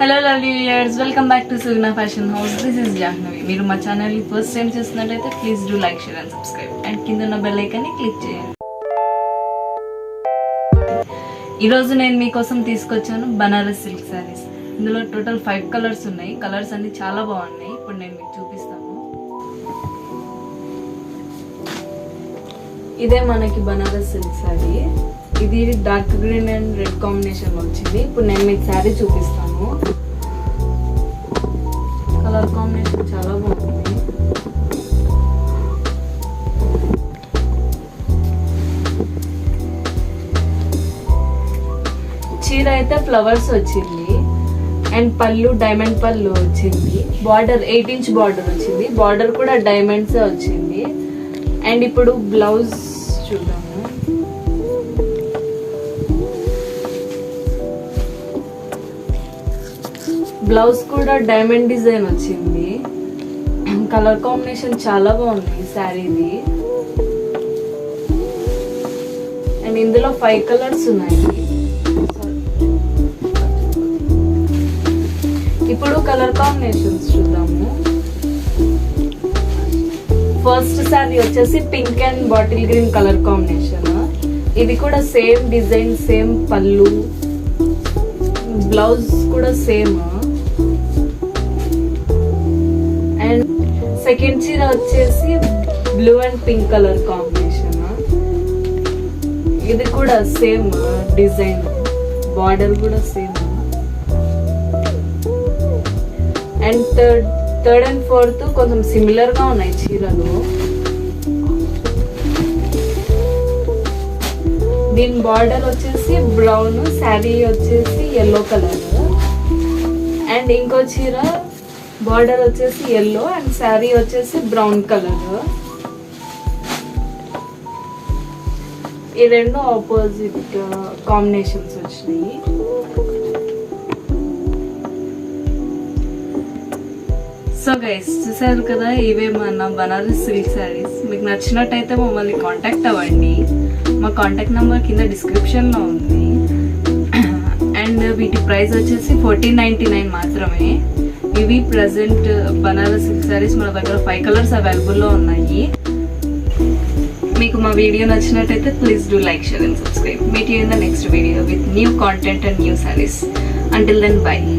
Hello lovely viewers, welcome back to Suguna fashion house. This is Jahnavi. మీరు మా ఛానల్ని first time చూస్తున్నట్లయితే please do like, share and subscribe and కింద ఉన్న bell ఐకాన్ని క్లిక్ చేయండి. ఈరోజు నేను మీకోసం తీసుకొచ్చాను బనారస్ సిల్క్ శారీస్. ఇందులో టోటల్ 5 కలర్స్ ఉన్నాయి. కలర్స్ అన్ని చాలా బాగున్నాయి. ఇప్పుడు నేను మీకు చూపిస్తాను. ఇదే మనకి బనారస్ సిల్క్ శారీ. ఇది dark green and red combination వచ్చింది. ఇప్పుడు నేను మీకు శారీ చూపిస్తాను. కలర్ కాంబినేషన్ చాలా బాగుంది. చీర అయితే ఫ్లవర్స్ వచ్చింది అండ్ పళ్ళు డైమండ్ పళ్ళు వచ్చింది. బార్డర్ 8 ఇంచ్ బార్డర్ వచ్చింది. బార్డర్ కూడా డైమండ్స్ వచ్చింది. అండ్ ఇప్పుడు బ్లౌజ్ చూద్దాము. బ్లౌజ్ కూడా డైమండ్ డిజైన్ వచ్చింది. కలర్ కాంబినేషన్ చాలా బాగుంది ఈ శారీది. అండ్ ఇందులో 5 కలర్స్ ఉన్నాయి. ఇప్పుడు కలర్ కాంబినేషన్స్ చూద్దాము. ఫస్ట్ శారీ వచ్చేసి pink and bottle green colour combination. ఇది కూడా సేమ్ డిజైన్, సేమ్ పళ్ళు, బ్లౌజ్ కూడా సేమ్. అండ్ సెకండ్ చీర వచ్చేసి blue and pink colour combination. ఇది కూడా సేమ్ డిజైన్, బార్డర్ కూడా same. And third and fourth కొంచెం సిమిలర్ గా ఉన్నాయి చీరలు. దీని బార్డర్ వచ్చేసి బ్రౌన్, శారీ వచ్చేసి ఎల్లో కలర్. అండ్ ఇంకో చీర బార్డర్ వచ్చేసి ఎల్లో అండ్ శారీ వచ్చేసి బ్రౌన్ కలర్. ఈ రెండు ఆపోజిట్ కాంబినేషన్స్ వచ్చినాయి. సో గైస్, చూసారు కదా, ఇవే మన బనారస్ సిల్క్ శారీస్. మీకు నచ్చినట్టయితే మమ్మల్ని కాంటాక్ట్ అవ్వండి. మా కాంటాక్ట్ నెంబర్ కింద డిస్క్రిప్షన్లో ఉంది. అండ్ వీటి ప్రైస్ వచ్చేసి 1499 మాత్రమే. ఇవి ప్రజెంట్ బనారస్ సిల్క్ శారీస్ మన దగ్గర 5 కలర్స్ అవైలబుల్లో ఉన్నాయి. మీకు మా వీడియో నచ్చినట్టయితే please do like, share and subscribe. Meet you in the next video with new content and new saris. Until then, bye.